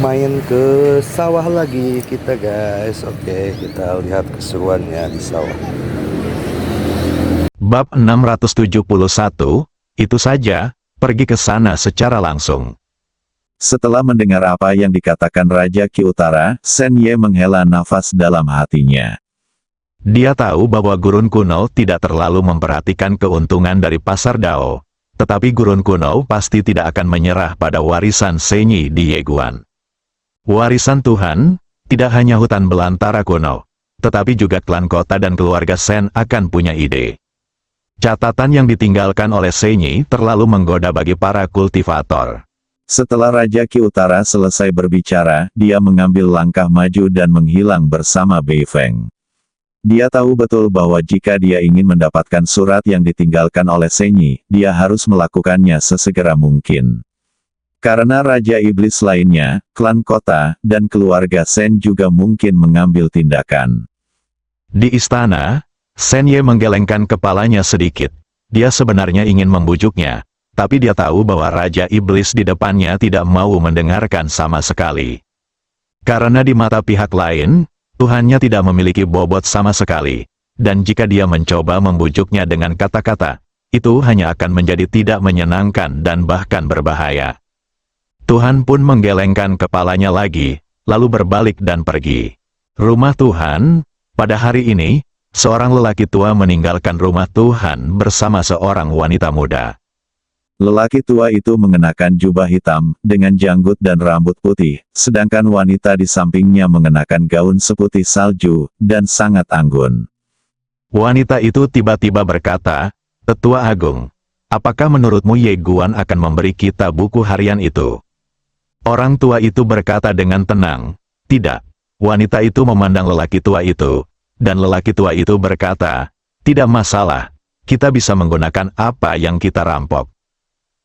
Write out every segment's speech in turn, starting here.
main ke sawah lagi kita guys. Oke, kita lihat keseruannya di sawah. Bab 671, itu saja, pergi ke sana secara langsung. Setelah mendengar apa yang dikatakan Raja Ki Utara, Sen Ye menghela nafas dalam hatinya. Dia tahu bahwa gurun kuno tidak terlalu memperhatikan keuntungan dari pasar Dao. Tetapi gurun kuno pasti tidak akan menyerah pada warisan Senyi di Yeguan. Warisan Tuhan, tidak hanya hutan belantara kuno, tetapi juga klan kota dan keluarga Sen akan punya ide. Catatan yang ditinggalkan oleh Senyi terlalu menggoda bagi para kultivator. Setelah Raja Ki Utara selesai berbicara, dia mengambil langkah maju dan menghilang bersama Bei Feng. Dia tahu betul bahwa jika dia ingin mendapatkan surat yang ditinggalkan oleh Senyi, dia harus melakukannya sesegera mungkin. Karena Raja Iblis lainnya, klan kota, dan keluarga Sen juga mungkin mengambil tindakan. Di istana, Sen Ye menggelengkan kepalanya sedikit. Dia sebenarnya ingin membujuknya, tapi dia tahu bahwa Raja Iblis di depannya tidak mau mendengarkan sama sekali. Karena di mata pihak lain, Tuhannya tidak memiliki bobot sama sekali, dan jika dia mencoba membujuknya dengan kata-kata, itu hanya akan menjadi tidak menyenangkan dan bahkan berbahaya. Tuhan pun menggelengkan kepalanya lagi, lalu berbalik dan pergi. Rumah Tuhan, pada hari ini, seorang lelaki tua meninggalkan rumah Tuhan bersama seorang wanita muda. Lelaki tua itu mengenakan jubah hitam, dengan janggut dan rambut putih, sedangkan wanita di sampingnya mengenakan gaun seputih salju, dan sangat anggun. Wanita itu tiba-tiba berkata, "Tetua Agung, apakah menurutmu Ye Guan akan memberi kita buku harian itu?" Orang tua itu berkata dengan tenang, "Tidak." Wanita itu memandang lelaki tua itu, dan lelaki tua itu berkata, "Tidak masalah, kita bisa menggunakan apa yang kita rampok."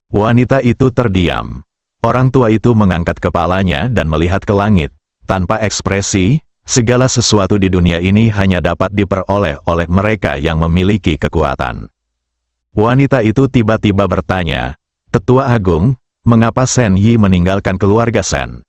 Wanita itu terdiam. Orang tua itu mengangkat kepalanya dan melihat ke langit. Tanpa ekspresi, segala sesuatu di dunia ini hanya dapat diperoleh oleh mereka yang memiliki kekuatan. Wanita itu tiba-tiba bertanya, "Tetua Agung, mengapa Sen Yi meninggalkan keluarga Sen?"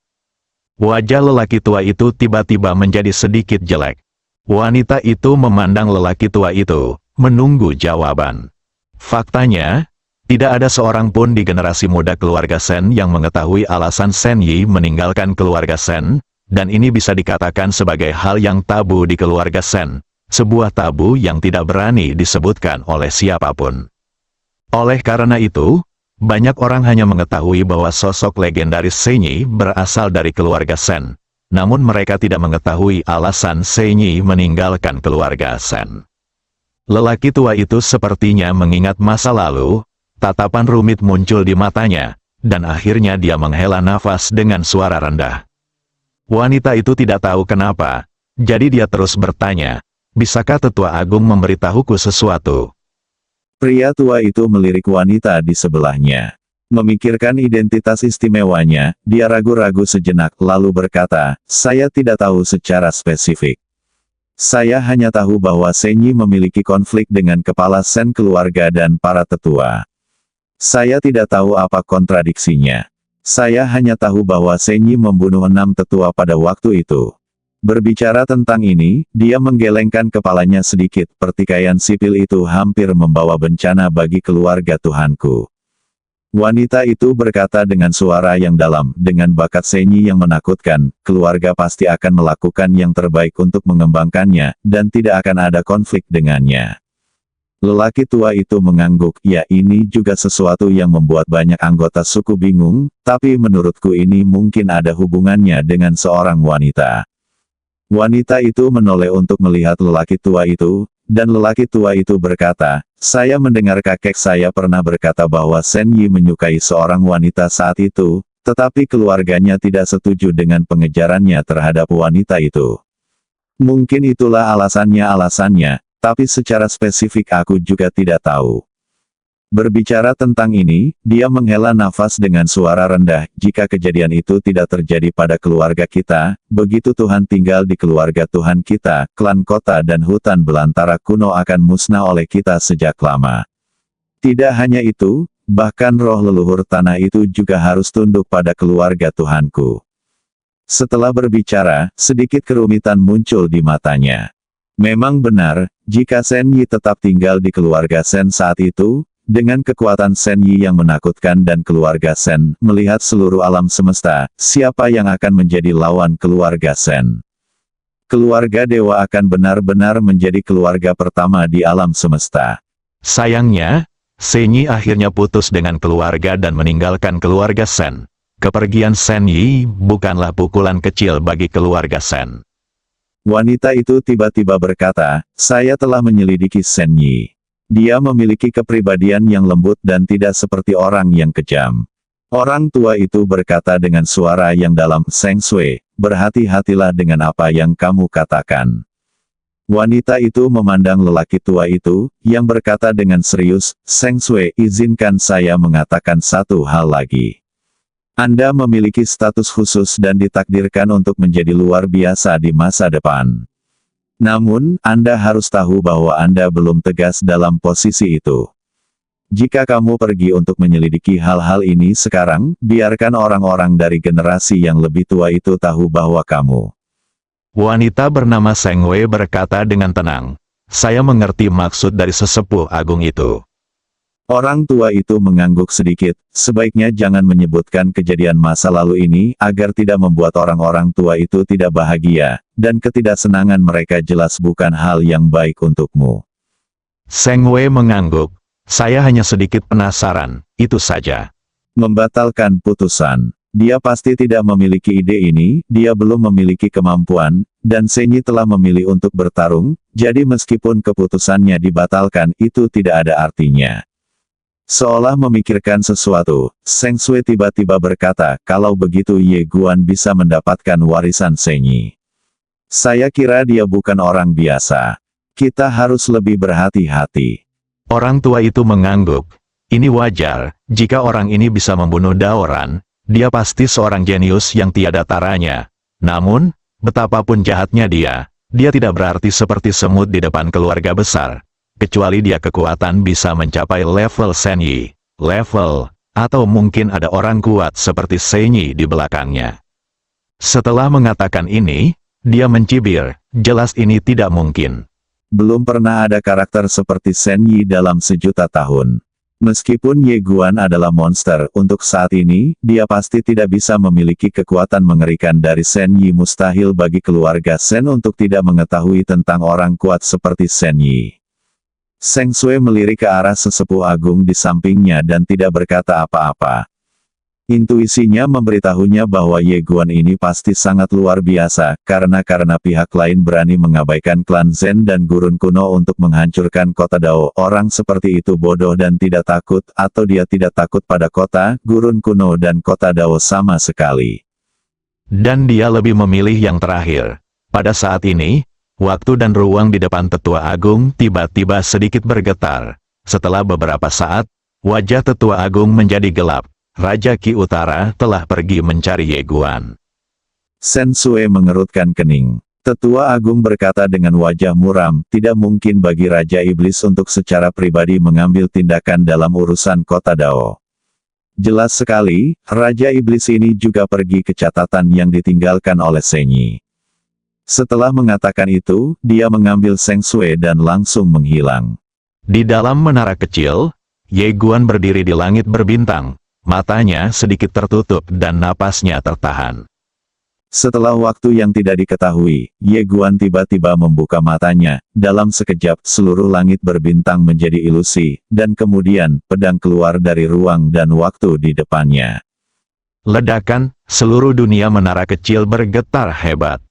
Wajah lelaki tua itu tiba-tiba menjadi sedikit jelek. Wanita itu memandang lelaki tua itu, menunggu jawaban. Faktanya, tidak ada seorang pun di generasi muda keluarga Sen yang mengetahui alasan Sen Yi meninggalkan keluarga Sen, dan ini bisa dikatakan sebagai hal yang tabu di keluarga Sen, sebuah tabu yang tidak berani disebutkan oleh siapapun. Oleh karena itu, banyak orang hanya mengetahui bahwa sosok legendaris Senyi berasal dari keluarga Sen, namun mereka tidak mengetahui alasan Senyi meninggalkan keluarga Sen. Lelaki tua itu sepertinya mengingat masa lalu. Tatapan rumit muncul di matanya, dan akhirnya dia menghela nafas dengan suara rendah. Wanita itu tidak tahu kenapa, jadi dia terus bertanya, "Bisakah Tetua Agung memberitahuku sesuatu?" Pria tua itu melirik wanita di sebelahnya. Memikirkan identitas istimewanya, dia ragu-ragu sejenak lalu berkata, "Saya tidak tahu secara spesifik. Saya hanya tahu bahwa Senyi memiliki konflik dengan kepala Sen keluarga dan para tetua. Saya tidak tahu apa kontradiksinya. Saya hanya tahu bahwa Senyi membunuh 6 tetua pada waktu itu." Berbicara tentang ini, dia menggelengkan kepalanya sedikit. Pertikaian sipil itu hampir membawa bencana bagi keluarga Tuhanku. Wanita itu berkata dengan suara yang dalam, dengan bakat Senyi yang menakutkan, keluarga pasti akan melakukan yang terbaik untuk mengembangkannya, dan tidak akan ada konflik dengannya. Lelaki tua itu mengangguk, "Ya, ini juga sesuatu yang membuat banyak anggota suku bingung, tapi menurutku ini mungkin ada hubungannya dengan seorang wanita." Wanita itu menoleh untuk melihat lelaki tua itu, dan lelaki tua itu berkata, "Saya mendengar kakek saya pernah berkata bahwa Sen Yi menyukai seorang wanita saat itu, tetapi keluarganya tidak setuju dengan pengejarannya terhadap wanita itu. Mungkin itulah alasannya, tapi secara spesifik aku juga tidak tahu." Berbicara tentang ini, dia menghela nafas dengan suara rendah, "Jika kejadian itu tidak terjadi pada keluarga kita, begitu Tuhan tinggal di keluarga Tuhan kita, klan kota dan hutan belantara kuno akan musnah oleh kita sejak lama. Tidak hanya itu, bahkan roh leluhur tanah itu juga harus tunduk pada keluarga Tuhanku." Setelah berbicara, sedikit kerumitan muncul di matanya. Memang benar, jika Shen Yi tetap tinggal di keluarga Shen saat itu, dengan kekuatan Shen Yi yang menakutkan dan keluarga Shen melihat seluruh alam semesta, siapa yang akan menjadi lawan keluarga Shen? Keluarga dewa akan benar-benar menjadi keluarga pertama di alam semesta. Sayangnya, Shen Yi akhirnya putus dengan keluarga dan meninggalkan keluarga Shen. Kepergian Shen Yi bukanlah pukulan kecil bagi keluarga Shen. Wanita itu tiba-tiba berkata, saya telah menyelidiki Shen Yi. Dia memiliki kepribadian yang lembut dan tidak seperti orang yang kejam. Orang tua itu berkata dengan suara yang dalam, Seng Sui, berhati-hatilah dengan apa yang kamu katakan. Wanita itu memandang lelaki tua itu, yang berkata dengan serius, Seng Sui, izinkan saya mengatakan satu hal lagi. Anda memiliki status khusus dan ditakdirkan untuk menjadi luar biasa di masa depan. Namun, Anda harus tahu bahwa Anda belum tegas dalam posisi itu. Jika kamu pergi untuk menyelidiki hal-hal ini sekarang, biarkan orang-orang dari generasi yang lebih tua itu tahu bahwa kamu. Wanita bernama Seng Wei berkata dengan tenang, saya mengerti maksud dari sesepuh agung itu. Orang tua itu mengangguk sedikit, sebaiknya jangan menyebutkan kejadian masa lalu ini agar tidak membuat orang-orang tua itu tidak bahagia, dan ketidaksenangan mereka jelas bukan hal yang baik untukmu. Seng Wei mengangguk, saya hanya sedikit penasaran, itu saja. Membatalkan putusan. Dia pasti tidak memiliki ide ini, dia belum memiliki kemampuan, dan Shen Yi telah memilih untuk bertarung, jadi meskipun keputusannya dibatalkan itu tidak ada artinya. Seolah memikirkan sesuatu, Seng Sui tiba-tiba berkata, kalau begitu Ye Guan bisa mendapatkan warisan Shen Yi. Saya kira dia bukan orang biasa. Kita harus lebih berhati-hati. Orang tua itu mengangguk, ini wajar, jika orang ini bisa membunuh Daoran, dia pasti seorang jenius yang tiada taranya. Namun, betapapun jahatnya dia tidak berarti seperti semut di depan keluarga besar. Kecuali dia kekuatan bisa mencapai level Shen Yi, atau mungkin ada orang kuat seperti Shen Yi di belakangnya. Setelah mengatakan ini, dia mencibir, jelas ini tidak mungkin. Belum pernah ada karakter seperti Shen Yi dalam sejuta tahun. Meskipun Ye Guan adalah monster, untuk saat ini, dia pasti tidak bisa memiliki kekuatan mengerikan dari Shen Yi. Mustahil bagi keluarga Shen untuk tidak mengetahui tentang orang kuat seperti Shen Yi. Seng Sui melirik ke arah sesepuh agung di sampingnya dan tidak berkata apa-apa. Intuisinya memberitahunya bahwa Ye Guan ini pasti sangat luar biasa, karena pihak lain berani mengabaikan klan Zen dan gurun kuno untuk menghancurkan kota Dao. Orang seperti itu bodoh dan tidak takut, atau dia tidak takut pada kota, gurun kuno dan kota Dao sama sekali. Dan dia lebih memilih yang terakhir. Pada saat ini, waktu dan ruang di depan Tetua Agung tiba-tiba sedikit bergetar. Setelah beberapa saat, wajah Tetua Agung menjadi gelap. Raja Qi Utara telah pergi mencari Ye Guan. Shen Sui mengerutkan kening. Tetua Agung berkata dengan wajah muram, tidak mungkin bagi Raja Iblis untuk secara pribadi mengambil tindakan dalam urusan kota Dao. Jelas sekali, Raja Iblis ini juga pergi ke catatan yang ditinggalkan oleh Shen Yi. Setelah mengatakan itu, dia mengambil Seng Sui dan langsung menghilang. Di dalam menara kecil, Ye Guan berdiri di langit berbintang. Matanya sedikit tertutup dan napasnya tertahan. Setelah waktu yang tidak diketahui, Ye Guan tiba-tiba membuka matanya. Dalam sekejap, seluruh langit berbintang menjadi ilusi, dan kemudian, pedang keluar dari ruang dan waktu di depannya. Ledakan, seluruh dunia menara kecil bergetar hebat.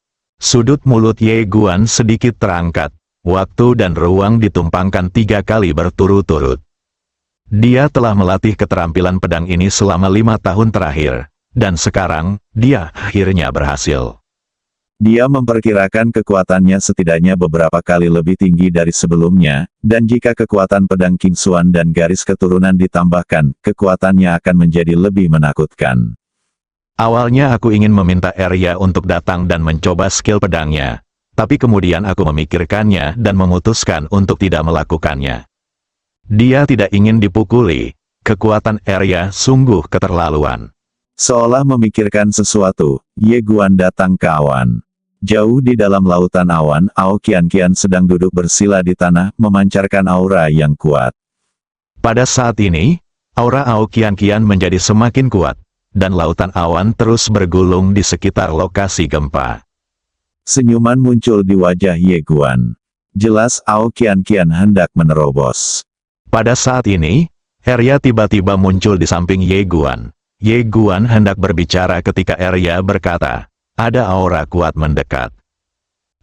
Sudut mulut Ye Guan sedikit terangkat. Waktu dan ruang ditumpangkan 3 kali berturut-turut. Dia telah melatih keterampilan pedang ini selama 5 tahun terakhir, dan sekarang, dia akhirnya berhasil. Dia memperkirakan kekuatannya setidaknya beberapa kali lebih tinggi dari sebelumnya, dan jika kekuatan pedang King Xuan dan garis keturunan ditambahkan, kekuatannya akan menjadi lebih menakutkan. Awalnya aku ingin meminta Arya untuk datang dan mencoba skill pedangnya, tapi kemudian aku memikirkannya dan memutuskan untuk tidak melakukannya. Dia tidak ingin dipukuli. Kekuatan Arya sungguh keterlaluan. Seolah memikirkan sesuatu, Ye Guan datang ke awan. Jauh di dalam lautan awan, Ao Qian sedang duduk bersila di tanah, memancarkan aura yang kuat. Pada saat ini, aura Ao Qian menjadi semakin kuat, dan lautan awan terus bergulung di sekitar lokasi gempa. Senyuman muncul di wajah Ye Guan. Jelas Ao Qian hendak menerobos. Pada saat ini, Arya tiba-tiba muncul di samping Ye Guan. Ye Guan hendak berbicara ketika Arya berkata, ada aura kuat mendekat.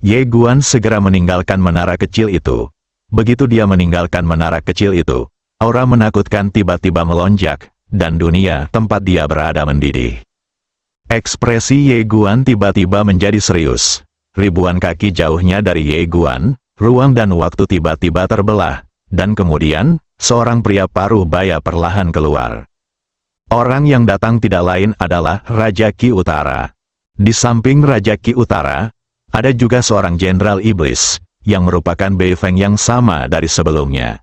Ye Guan segera meninggalkan menara kecil itu. Begitu dia meninggalkan menara kecil itu, aura menakutkan tiba-tiba melonjak, dan dunia tempat dia berada mendidih. Ekspresi Ye Guan tiba-tiba menjadi serius. Ribuan kaki jauhnya dari Ye Guan, ruang dan waktu tiba-tiba terbelah, dan kemudian, seorang pria paruh baya perlahan keluar. Orang yang datang tidak lain adalah Raja Qi Utara. Di samping Raja Qi Utara, ada juga seorang Jenderal Iblis, yang merupakan Beifeng yang sama dari sebelumnya.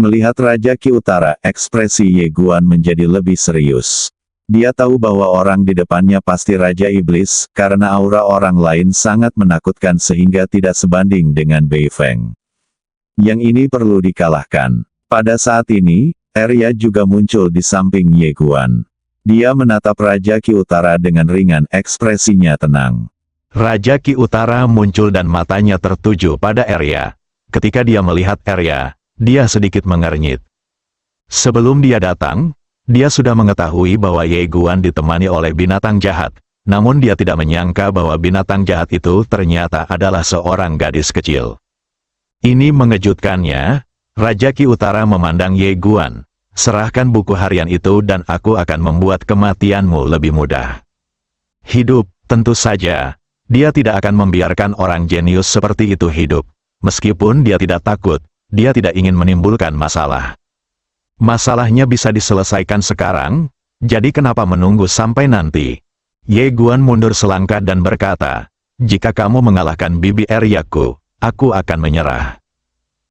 Melihat Raja Qi Utara, ekspresi Ye Guan menjadi lebih serius. Dia tahu bahwa orang di depannya pasti Raja Iblis, karena aura orang lain sangat menakutkan sehingga tidak sebanding dengan Beifeng. Yang ini perlu dikalahkan. Pada saat ini, Arya juga muncul di samping Ye Guan. Dia menatap Raja Qi Utara dengan ringan, ekspresinya tenang. Raja Qi Utara muncul dan matanya tertuju pada Arya. Ketika dia melihat Arya, dia sedikit mengernyit. Sebelum dia datang, dia sudah mengetahui bahwa Ye Guan ditemani oleh binatang jahat, namun dia tidak menyangka bahwa binatang jahat itu ternyata adalah seorang gadis kecil. Ini mengejutkannya. Raja Qi Utara memandang Ye Guan. Serahkan buku harian itu dan aku akan membuat kematianmu lebih mudah. Hidup, tentu saja. Dia tidak akan membiarkan orang jenius seperti itu hidup. Meskipun dia tidak takut, dia tidak ingin menimbulkan masalah. Masalahnya bisa diselesaikan sekarang, jadi kenapa menunggu sampai nanti? Ye Guan mundur selangkah dan berkata, jika kamu mengalahkan bibi Aryaku, aku akan menyerah.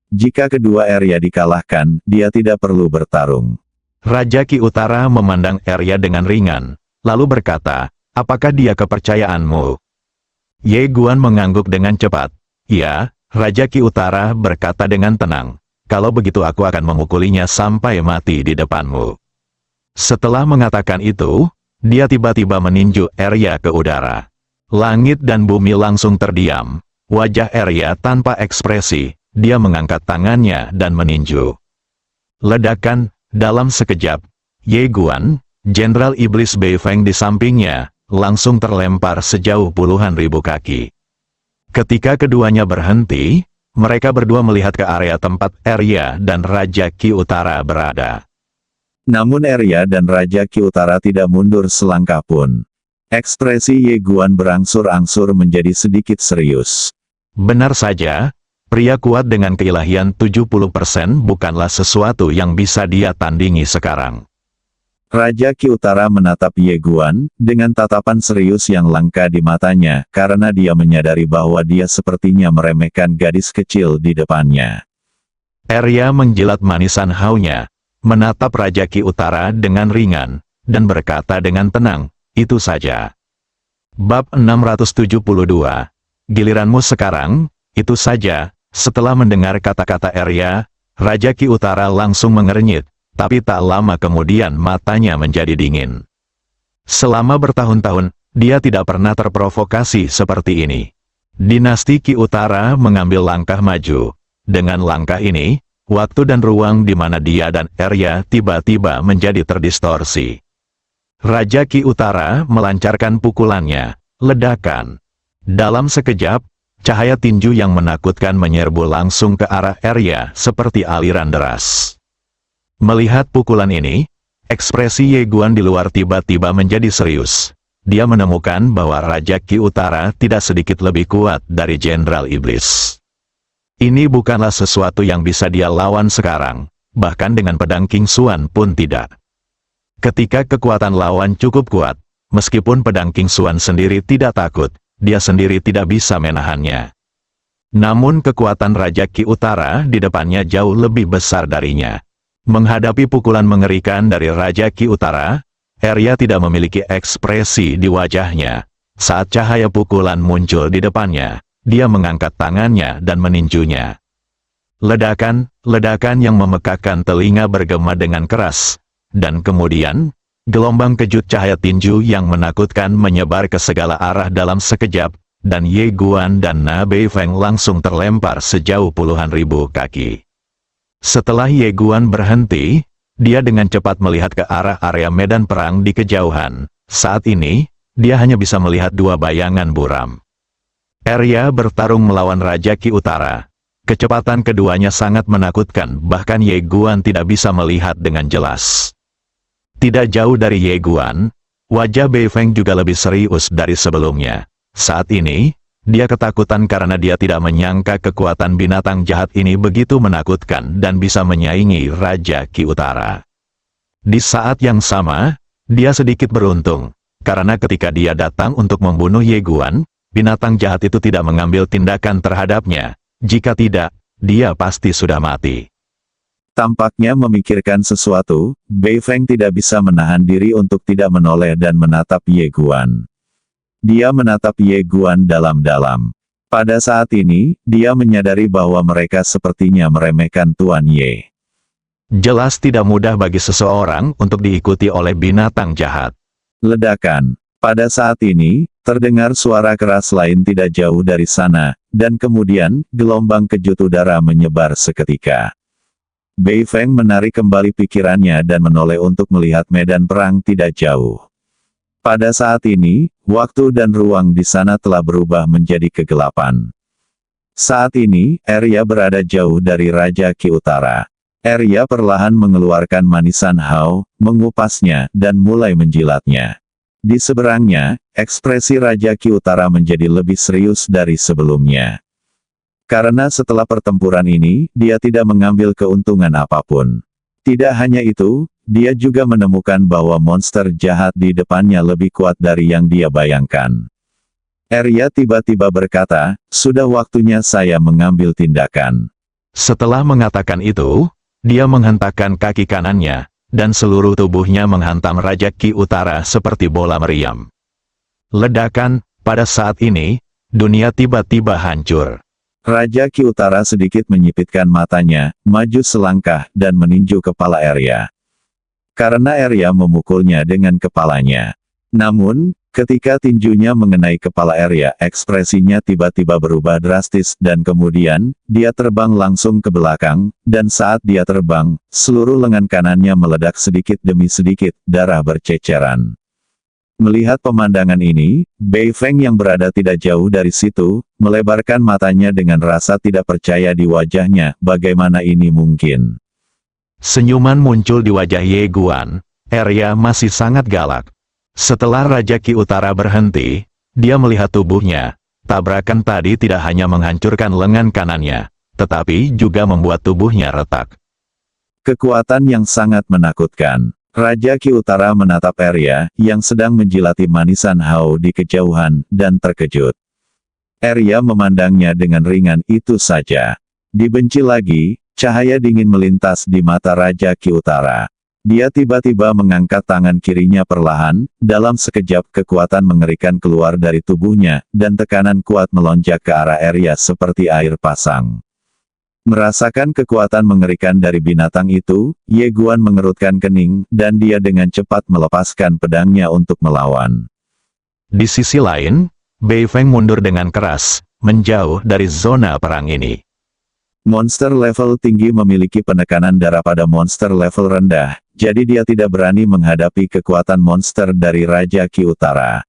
Jika kedua Arya dikalahkan, dia tidak perlu bertarung. Raja Qi Utara memandang Arya dengan ringan, lalu berkata, apakah dia kepercayaanmu? Ye Guan mengangguk dengan cepat. Ya, Raja Qi Utara berkata dengan tenang, kalau begitu aku akan memukulinya sampai mati di depanmu. Setelah mengatakan itu, dia tiba-tiba meninju Arya ke udara. Langit dan bumi langsung terdiam. Wajah Arya tanpa ekspresi. Dia mengangkat tangannya dan meninju. Ledakan, dalam sekejap, Ye Guan, Jenderal Iblis Beifeng di sampingnya, langsung terlempar sejauh puluhan ribu kaki. Ketika keduanya berhenti, mereka berdua melihat ke area tempat Arya dan Raja Qi Utara berada. Namun Arya dan Raja Qi Utara tidak mundur selangkah pun. Ekspresi Ye Guan berangsur-angsur menjadi sedikit serius. Benar saja. Pria kuat dengan keilahian 70% bukanlah sesuatu yang bisa dia tandingi sekarang. Raja Qi Utara menatap Ye Guan, dengan tatapan serius yang langka di matanya, karena dia menyadari bahwa dia sepertinya meremehkan gadis kecil di depannya. Arya menjilat manisan haunya, menatap Raja Qi Utara dengan ringan, dan berkata dengan tenang, itu saja. Bab 672. Giliranmu sekarang, itu saja. Setelah mendengar kata-kata Arya, Raja Qi Utara langsung mengernyit, tapi tak lama kemudian matanya menjadi dingin. Selama bertahun-tahun, dia tidak pernah terprovokasi seperti ini. Dinasti Qi Utara mengambil langkah maju. Dengan langkah ini, waktu dan ruang di mana dia dan Arya tiba-tiba menjadi terdistorsi. Raja Qi Utara melancarkan pukulannya, ledakan. Dalam sekejap, cahaya tinju yang menakutkan menyerbu langsung ke arah Arya seperti aliran deras. Melihat pukulan ini, ekspresi Ye Guan di luar tiba-tiba menjadi serius. Dia menemukan bahwa Raja Qi Utara tidak sedikit lebih kuat dari Jenderal Iblis. Ini bukanlah sesuatu yang bisa dia lawan sekarang, bahkan dengan pedang King Xuan pun tidak. Ketika kekuatan lawan cukup kuat, meskipun pedang King Xuan sendiri tidak takut, dia sendiri tidak bisa menahannya. Namun kekuatan Raja Qi Utara di depannya jauh lebih besar darinya. Menghadapi pukulan mengerikan dari Raja Qi Utara, Arya tidak memiliki ekspresi di wajahnya. Saat cahaya pukulan muncul di depannya, dia mengangkat tangannya dan meninjunya. Ledakan yang memekakkan telinga bergema dengan keras. Dan kemudian, gelombang kejut cahaya tinju yang menakutkan menyebar ke segala arah dalam sekejap, dan Ye Guan dan Na Beifeng langsung terlempar sejauh puluhan ribu kaki. Setelah Ye Guan berhenti, dia dengan cepat melihat ke arah area medan perang di kejauhan. Saat ini, dia hanya bisa melihat dua bayangan buram. Arya bertarung melawan Raja Ki Utara. Kecepatan keduanya sangat menakutkan, bahkan Ye Guan tidak bisa melihat dengan jelas. Tidak jauh dari Ye Guan, wajah Beifeng juga lebih serius dari sebelumnya. Saat ini, dia ketakutan karena dia tidak menyangka kekuatan binatang jahat ini begitu menakutkan dan bisa menyaingi Raja Ki Utara. Di saat yang sama, dia sedikit beruntung, karena ketika dia datang untuk membunuh Ye Guan, binatang jahat itu tidak mengambil tindakan terhadapnya. Jika tidak, dia pasti sudah mati. Tampaknya memikirkan sesuatu, Beifeng tidak bisa menahan diri untuk tidak menoleh dan menatap Ye Guan. Dia menatap Ye Guan dalam-dalam. Pada saat ini, dia menyadari bahwa mereka sepertinya meremehkan Tuan Ye. Jelas tidak mudah bagi seseorang untuk diikuti oleh binatang jahat. Ledakan. Pada saat ini, terdengar suara keras lain tidak jauh dari sana, dan kemudian, gelombang kejut udara menyebar seketika. Beifeng menarik kembali pikirannya dan menoleh untuk melihat medan perang tidak jauh. Pada saat ini, waktu dan ruang di sana telah berubah menjadi kegelapan. Saat ini, Arya berada jauh dari Raja Ki Utara. Arya perlahan mengeluarkan manisan hao, mengupasnya, dan mulai menjilatnya. Di seberangnya, ekspresi Raja Ki Utara menjadi lebih serius dari sebelumnya. Karena setelah pertempuran ini, dia tidak mengambil keuntungan apapun. Tidak hanya itu, dia juga menemukan bahwa monster jahat di depannya lebih kuat dari yang dia bayangkan. Arya tiba-tiba berkata, sudah waktunya saya mengambil tindakan. Setelah mengatakan itu, dia menghentakkan kaki kanannya, dan seluruh tubuhnya menghantam Raja Ki Utara seperti bola meriam. Ledakan, pada saat ini, dunia tiba-tiba hancur. Raja Ki Utara sedikit menyipitkan matanya, maju selangkah, dan meninju kepala Arya. Karena Arya memukulnya dengan kepalanya. Namun, ketika tinjunya mengenai kepala Arya, ekspresinya tiba-tiba berubah drastis, dan kemudian, dia terbang langsung ke belakang, dan saat dia terbang, seluruh lengan kanannya meledak sedikit demi sedikit, darah berceceran. Melihat pemandangan ini, Beifeng yang berada tidak jauh dari situ, melebarkan matanya dengan rasa tidak percaya di wajahnya, bagaimana ini mungkin? Senyuman muncul di wajah Ye Guan. Arya masih sangat galak. Setelah Raja Ki Utara berhenti, dia melihat tubuhnya. Tabrakan tadi tidak hanya menghancurkan lengan kanannya, tetapi juga membuat tubuhnya retak. Kekuatan yang sangat menakutkan. Raja Ki Utara menatap Arya, yang sedang menjilati manisan hao di kejauhan, dan terkejut. Arya memandangnya dengan ringan itu saja. Dibenci lagi. Cahaya dingin melintas di mata Raja Ki Utara. Dia tiba-tiba mengangkat tangan kirinya perlahan, dalam sekejap kekuatan mengerikan keluar dari tubuhnya, dan tekanan kuat melonjak ke arah Arya seperti air pasang. Merasakan kekuatan mengerikan dari binatang itu, Ye Guan mengerutkan kening, dan dia dengan cepat melepaskan pedangnya untuk melawan. Di sisi lain, Beifeng mundur dengan keras, menjauh dari zona perang ini. Monster level tinggi memiliki penekanan darah pada monster level rendah, jadi dia tidak berani menghadapi kekuatan monster dari Raja Ki Utara.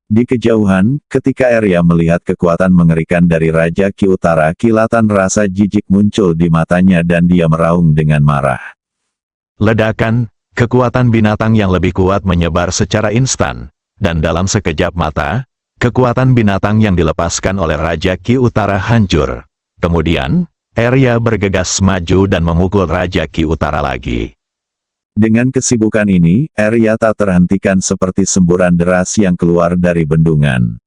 Di kejauhan, ketika Arya melihat kekuatan mengerikan dari Raja Ki Utara, kilatan rasa jijik muncul di matanya dan dia meraung dengan marah. Ledakan, kekuatan binatang yang lebih kuat menyebar secara instan, dan dalam sekejap mata, kekuatan binatang yang dilepaskan oleh Raja Ki Utara hancur. Kemudian, Arya bergegas maju dan memukul Raja Ki Utara lagi. Dengan kesibukan ini, Arya tak terhentikan seperti semburan deras yang keluar dari bendungan.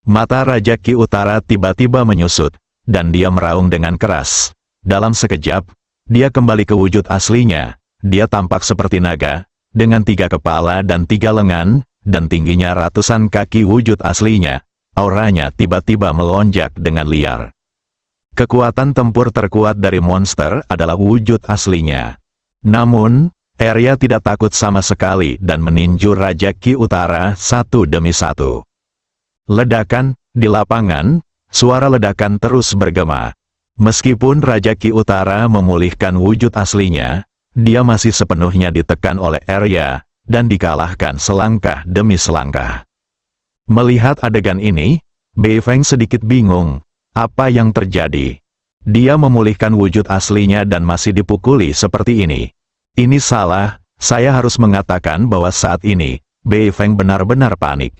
Mata Raja Ki Utara tiba-tiba menyusut, dan dia meraung dengan keras. Dalam sekejap, dia kembali ke wujud aslinya. Dia tampak seperti naga, dengan 3 kepala dan 3 lengan, dan tingginya ratusan kaki wujud aslinya, auranya tiba-tiba melonjak dengan liar. Kekuatan tempur terkuat dari monster adalah wujud aslinya. Namun, Arya tidak takut sama sekali dan meninju Raja Ki Utara satu demi satu. Ledakan, di lapangan, suara ledakan terus bergema. Meskipun Raja Ki Utara memulihkan wujud aslinya, dia masih sepenuhnya ditekan oleh Arya, dan dikalahkan selangkah demi selangkah. Melihat adegan ini, Beifeng sedikit bingung, apa yang terjadi? Dia memulihkan wujud aslinya dan masih dipukuli seperti ini. Ini salah, saya harus mengatakan bahwa saat ini, Beifeng benar-benar panik.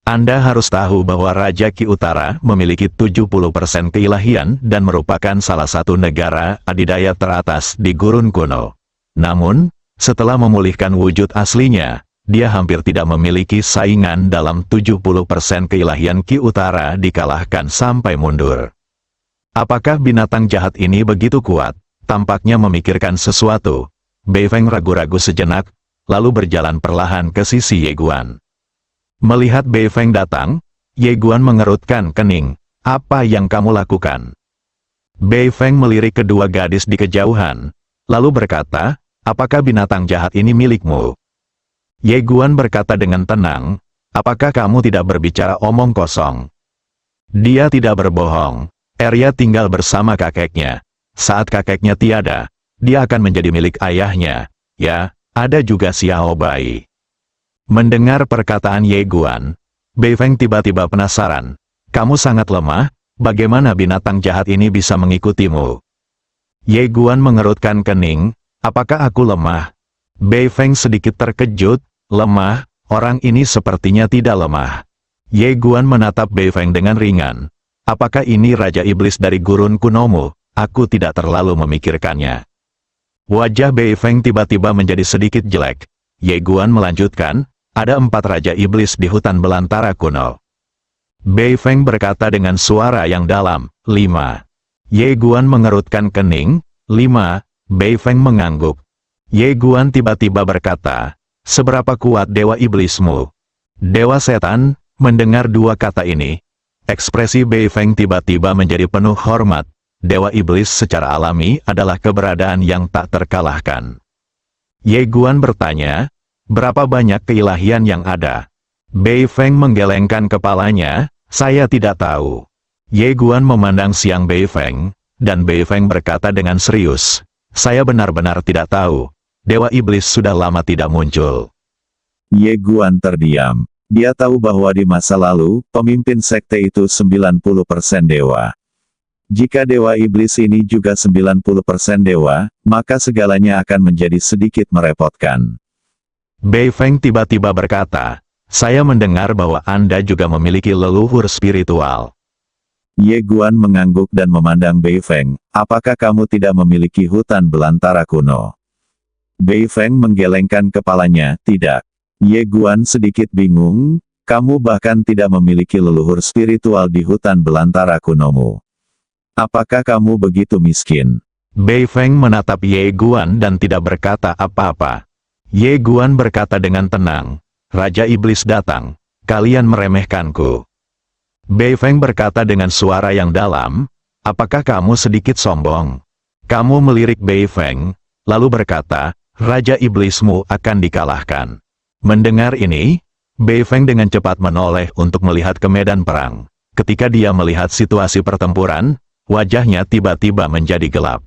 Anda harus tahu bahwa Raja Ki Utara memiliki 70% keilahian dan merupakan salah satu negara adidaya teratas di gurun kuno. Namun, setelah memulihkan wujud aslinya, dia hampir tidak memiliki saingan dalam 70% keilahian Ki Utara dikalahkan sampai mundur. Apakah binatang jahat ini begitu kuat? Tampaknya memikirkan sesuatu. Beifeng ragu-ragu sejenak, lalu berjalan perlahan ke sisi Ye Guan. Melihat Beifeng datang, Ye Guan mengerutkan kening. Apa yang kamu lakukan? Beifeng melirik kedua gadis di kejauhan, lalu berkata, apakah binatang jahat ini milikmu? Ye Guan berkata dengan tenang, apakah kamu tidak berbicara omong kosong? Dia tidak berbohong. Arya tinggal bersama kakeknya. Saat kakeknya tiada, dia akan menjadi milik ayahnya. Ya, ada juga Xiao Bai. Mendengar perkataan Ye Guan, Beifeng tiba-tiba penasaran. Kamu sangat lemah, bagaimana binatang jahat ini bisa mengikutimu? Ye Guan mengerutkan kening, apakah aku lemah? Beifeng sedikit terkejut, lemah, orang ini sepertinya tidak lemah. Ye Guan menatap Beifeng dengan ringan. Apakah ini Raja Iblis dari gurun kunomu? Aku tidak terlalu memikirkannya. Wajah Beifeng tiba-tiba menjadi sedikit jelek. Ye Guan melanjutkan, ada 4 Raja Iblis di hutan belantara kuno. Beifeng berkata dengan suara yang dalam, 5. Ye Guan mengerutkan kening, 5, Beifeng mengangguk. Ye Guan tiba-tiba berkata, seberapa kuat Dewa Iblismu? Dewa Setan, mendengar 2 kata ini, ekspresi Beifeng tiba-tiba menjadi penuh hormat. Dewa Iblis secara alami adalah keberadaan yang tak terkalahkan. Ye Guan bertanya, berapa banyak keilahian yang ada? Beifeng menggelengkan kepalanya, saya tidak tahu. Ye Guan memandang siang Beifeng, dan Beifeng berkata dengan serius, saya benar-benar tidak tahu. Dewa Iblis sudah lama tidak muncul. Ye Guan terdiam. Dia tahu bahwa di masa lalu, pemimpin sekte itu 90% dewa. Jika Dewa Iblis ini juga 90% dewa, maka segalanya akan menjadi sedikit merepotkan. Beifeng tiba-tiba berkata, saya mendengar bahwa Anda juga memiliki leluhur spiritual. Ye Guan mengangguk dan memandang Beifeng, apakah kamu tidak memiliki hutan belantara kuno? Beifeng menggelengkan kepalanya, tidak. Ye Guan sedikit bingung, kamu bahkan tidak memiliki leluhur spiritual di hutan belantara kunomu. Apakah kamu begitu miskin? Beifeng menatap Ye Guan dan tidak berkata apa-apa. Ye Guan berkata dengan tenang, Raja Iblis datang, kalian meremehkanku. Beifeng berkata dengan suara yang dalam, apakah kamu sedikit sombong? Kamu melirik Beifeng, lalu berkata, Raja Iblismu akan dikalahkan. Mendengar ini, Beifeng dengan cepat menoleh untuk melihat ke medan perang. Ketika dia melihat situasi pertempuran, wajahnya tiba-tiba menjadi gelap.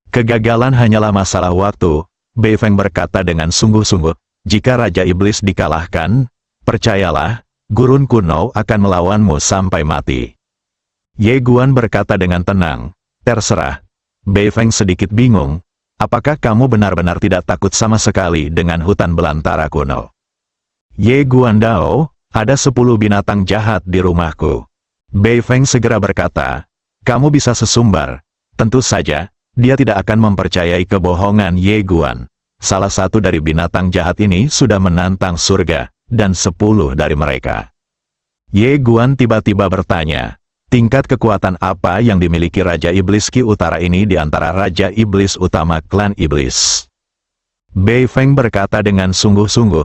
Kegagalan hanyalah masalah waktu, Beifeng berkata dengan sungguh-sungguh, jika Raja Iblis dikalahkan, percayalah, gurun kuno akan melawanmu sampai mati. Ye Guan berkata dengan tenang, terserah. Beifeng sedikit bingung, apakah kamu benar-benar tidak takut sama sekali dengan hutan belantara kuno? Ye Guan Dao, ada 10 binatang jahat di rumahku. Beifeng segera berkata, kamu bisa sesumbar. Tentu saja, dia tidak akan mempercayai kebohongan Ye Guan. Salah satu dari binatang jahat ini sudah menantang surga, dan 10 dari mereka. Ye Guan tiba-tiba bertanya, tingkat kekuatan apa yang dimiliki Raja Iblis Ki Utara ini di antara Raja Iblis utama klan Iblis? Bei Feng berkata dengan sungguh-sungguh,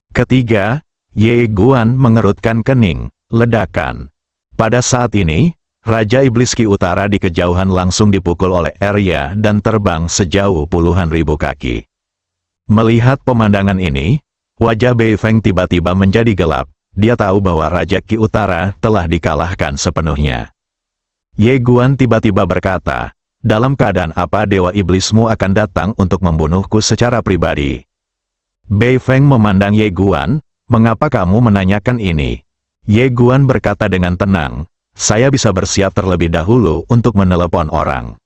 Ketiga, Ye Guan mengerutkan kening, ledakan. Pada saat ini, Raja Iblis Ki Utara di kejauhan langsung dipukul oleh Arya dan terbang sejauh puluhan ribu kaki. Melihat pemandangan ini, wajah Bei Feng tiba-tiba menjadi gelap. Dia tahu bahwa Raja Ki Utara telah dikalahkan sepenuhnya. Ye Guan tiba-tiba berkata, dalam keadaan apa Dewa Iblismu akan datang untuk membunuhku secara pribadi? Bei Feng memandang Ye Guan, mengapa kamu menanyakan ini? Ye Guan berkata dengan tenang, saya bisa bersiap terlebih dahulu untuk menelepon orang.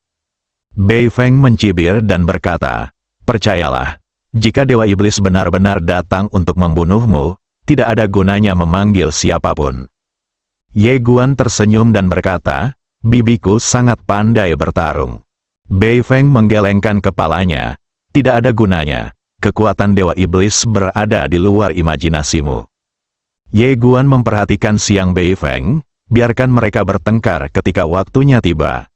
Bei Feng mencibir dan berkata, percayalah, jika Dewa Iblis benar-benar datang untuk membunuhmu, tidak ada gunanya memanggil siapapun. Ye Guan tersenyum dan berkata, bibiku sangat pandai bertarung. Bei Feng menggelengkan kepalanya, tidak ada gunanya, kekuatan Dewa Iblis berada di luar imajinasimu. Ye Guan memperhatikan siang Bei Feng, biarkan mereka bertengkar ketika waktunya tiba.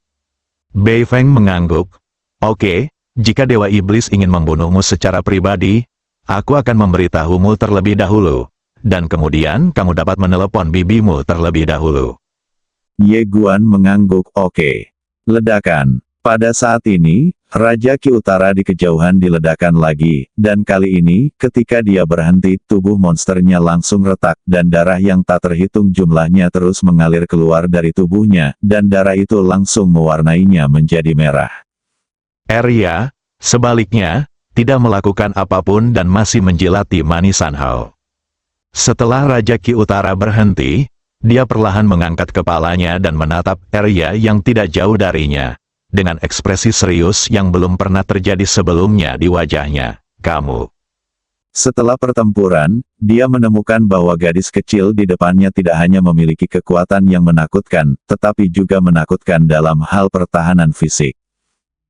Bei Feng mengangguk, oke, jika Dewa Iblis ingin membunuhmu secara pribadi, aku akan memberitahumu terlebih dahulu, dan kemudian kamu dapat menelepon bibimu terlebih dahulu. Ye Guan mengangguk, oke. Ledakan. Pada saat ini, Raja Ki Utara di kejauhan diledakkan lagi, dan kali ini, ketika dia berhenti, tubuh monsternya langsung retak, dan darah yang tak terhitung jumlahnya terus mengalir keluar dari tubuhnya, dan darah itu langsung mewarnainya menjadi merah. Arya, sebaliknya, tidak melakukan apapun dan masih menjilati manisan Hao. Setelah Raja Ki Utara berhenti, dia perlahan mengangkat kepalanya dan menatap Arya yang tidak jauh darinya. Dengan ekspresi serius yang belum pernah terjadi sebelumnya di wajahnya, kamu. Setelah pertempuran, dia menemukan bahwa gadis kecil di depannya tidak hanya memiliki kekuatan yang menakutkan, tetapi juga menakutkan dalam hal pertahanan fisik.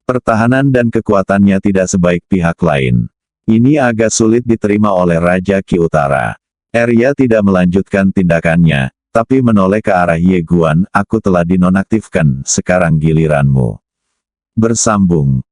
Pertahanan dan kekuatannya tidak sebaik pihak lain. Ini agak sulit diterima oleh Raja Ki Utara. Arya tidak melanjutkan tindakannya, tapi menoleh ke arah Ye Guan, aku telah dinonaktifkan, sekarang giliranmu. Bersambung.